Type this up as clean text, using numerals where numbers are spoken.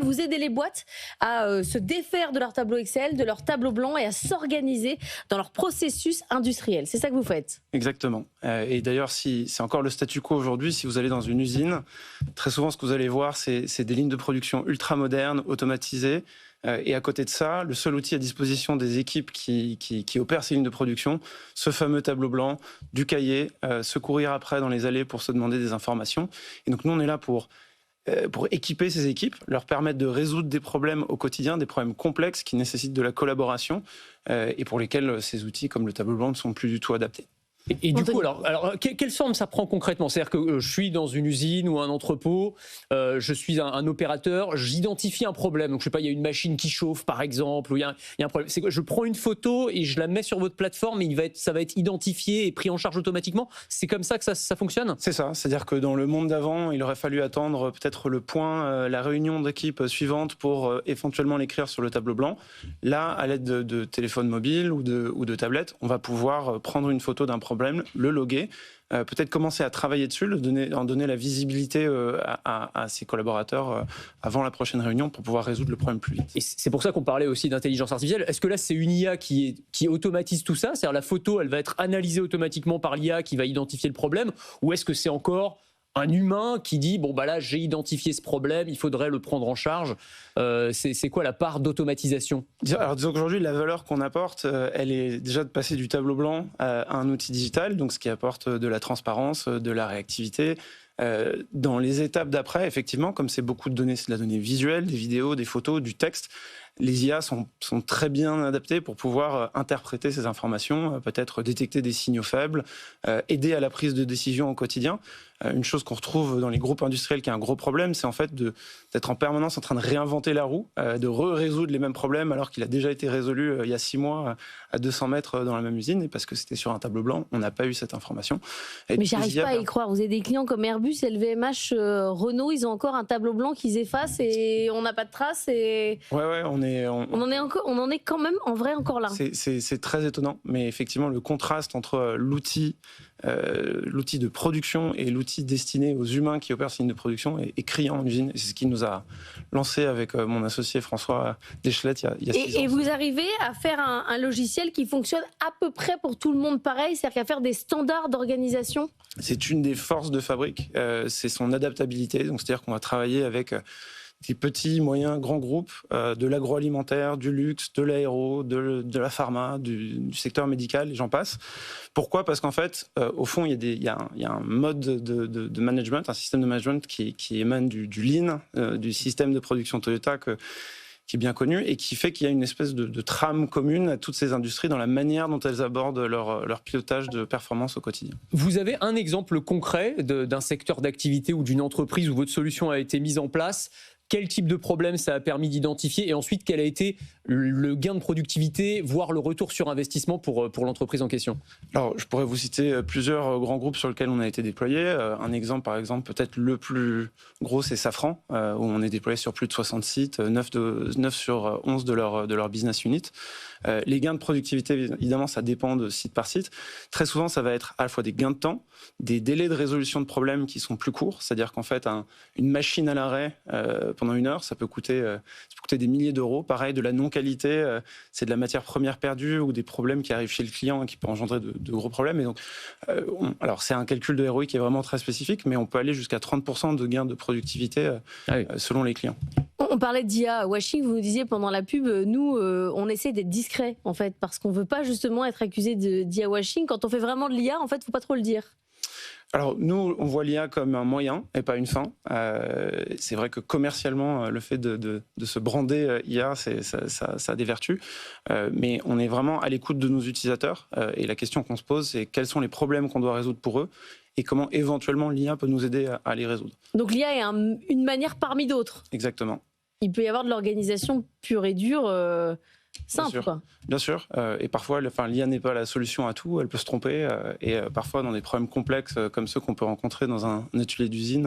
Excel. Vous aidez les boîtes à se défaire de leur tableau Excel, de leur tableau blanc et à s'organiser dans leur processus industriel. C'est ça que vous faites? Exactement. Et d'ailleurs, si c'est encore le statu quo aujourd'hui, si vous allez dans une usine, très souvent ce que vous allez voir, c'est des lignes de production ultra modernes, automatisées. Et à côté de ça, le seul outil à disposition des équipes qui opèrent ces lignes de production, ce fameux tableau blanc, du cahier, se courir après dans les allées pour se demander des informations. Et donc nous, on est là pour équiper ces équipes, leur permettre de résoudre des problèmes au quotidien, des problèmes complexes qui nécessitent de la collaboration et pour lesquels ces outils comme le tableau blanc ne sont plus du tout adaptés. Et du coup, alors, quelle forme ça prend concrètement? C'est-à-dire que je suis dans une usine ou un entrepôt, je suis un opérateur, j'identifie un problème. Donc, je sais pas, il y a une machine qui chauffe, par exemple, ou il y a un problème. C'est quoi? Je prends une photo et je la mets sur votre plateforme et ça va être identifié et pris en charge automatiquement. C'est comme ça que ça fonctionne? C'est ça. C'est-à-dire que dans le monde d'avant, il aurait fallu attendre peut-être le point, la réunion d'équipe suivante pour éventuellement l'écrire sur le tableau blanc. Là, à l'aide de téléphones mobiles ou de tablettes, on va pouvoir prendre une photo d'un problème, le loguer, peut-être commencer à travailler dessus, en donner la visibilité à ses collaborateurs avant la prochaine réunion pour pouvoir résoudre le problème plus vite. Et c'est pour ça qu'on parlait aussi d'intelligence artificielle. Est-ce que là, c'est une IA qui automatise tout ça? C'est-à-dire la photo, elle va être analysée automatiquement par l'IA qui va identifier le problème? Ou est-ce que c'est encore un humain qui dit bon bah là j'ai identifié ce problème, il faudrait le prendre en charge? C'est quoi la part d'automatisation? Alors disons qu'aujourd'hui la valeur qu'on apporte, elle est déjà de passer du tableau blanc à un outil digital, donc ce qui apporte de la transparence, de la réactivité. Dans les étapes d'après, effectivement, comme c'est beaucoup de données, c'est de la donnée visuelle, des vidéos, des photos, du texte. Les IA sont très bien adaptées pour pouvoir interpréter ces informations, peut-être détecter des signaux faibles, aider à la prise de décision au quotidien. Une chose qu'on retrouve dans les groupes industriels qui est un gros problème, c'est en fait d'être en permanence en train de réinventer la roue, de résoudre les mêmes problèmes alors qu'il a déjà été résolu il y a 6 mois à 200 mètres dans la même usine, et parce que c'était sur un tableau blanc, on n'a pas eu cette information. Et mais j'arrive pas à y croire. Vous avez des clients comme Airbus, LVMH, Renault, ils ont encore un tableau blanc qu'ils effacent et on n'a pas de traces. Et... Ouais, on en est quand même en vrai encore là. C'est très étonnant, mais effectivement le contraste entre l'outil de production et l'outil destiné aux humains qui opèrent ces lignes de production est criant en usine. C'est ce qui nous a lancé avec mon associé François Deschelette il y a 6 ans. Et vous arrivez à faire un logiciel qui fonctionne à peu près pour tout le monde pareil, c'est-à-dire qu'à faire des standards d'organisation? C'est une des forces de Fabrique, c'est son adaptabilité. Donc c'est-à-dire qu'on va travailler avec des petits, moyens, grands groupes, de l'agroalimentaire, du luxe, de l'aéro, de la pharma, du secteur médical, et j'en passe. Pourquoi? Parce qu'en fait, au fond, il y a un mode de management, un système de management qui émane du Lean, du système de production Toyota qui est bien connu et qui fait qu'il y a une espèce de trame commune à toutes ces industries dans la manière dont elles abordent leur pilotage de performance au quotidien. Vous avez un exemple concret d'un secteur d'activité ou d'une entreprise où votre solution a été mise en place? Quel type de problème ça a permis d'identifier et ensuite quel a été le gain de productivité, voire le retour sur investissement pour l'entreprise en question? Alors, je pourrais vous citer plusieurs grands groupes sur lesquels on a été déployé. Un exemple, par exemple, peut-être le plus gros, c'est Safran, où on est déployé sur plus de 60 sites, 9 sur 11 de leur business unit. Les gains de productivité, évidemment, ça dépend de site par site. Très souvent, ça va être à la fois des gains de temps, des délais de résolution de problèmes qui sont plus courts. C'est-à-dire qu'en fait, une machine à l'arrêt pendant 1 heure, ça peut coûter des milliers d'euros. Pareil, de la non-qualité, c'est de la matière première perdue ou des problèmes qui arrivent chez le client et qui peuvent engendrer de gros problèmes. Et donc, alors, c'est un calcul de ROI qui est vraiment très spécifique, mais on peut aller jusqu'à 30% de gains de productivité selon les clients. On parlait d'IA washing, vous nous disiez pendant la pub, nous, on essaie d'être discret, en fait, parce qu'on ne veut pas justement être accusé d'IA washing. Quand on fait vraiment de l'IA, en fait, il ne faut pas trop le dire. Alors, nous, on voit l'IA comme un moyen et pas une fin. C'est vrai que commercialement, le fait de se brander IA, ça a des vertus. Mais on est vraiment à l'écoute de nos utilisateurs. Et la question qu'on se pose, c'est quels sont les problèmes qu'on doit résoudre pour eux et comment éventuellement l'IA peut nous aider à les résoudre. Donc l'IA est une manière parmi d'autres. Exactement. Il peut y avoir de l'organisation pure et dure, simple, quoi. Bien sûr. Et parfois, l'IA n'est pas la solution à tout. Elle peut se tromper. Et parfois, dans des problèmes complexes comme ceux qu'on peut rencontrer dans un atelier d'usine,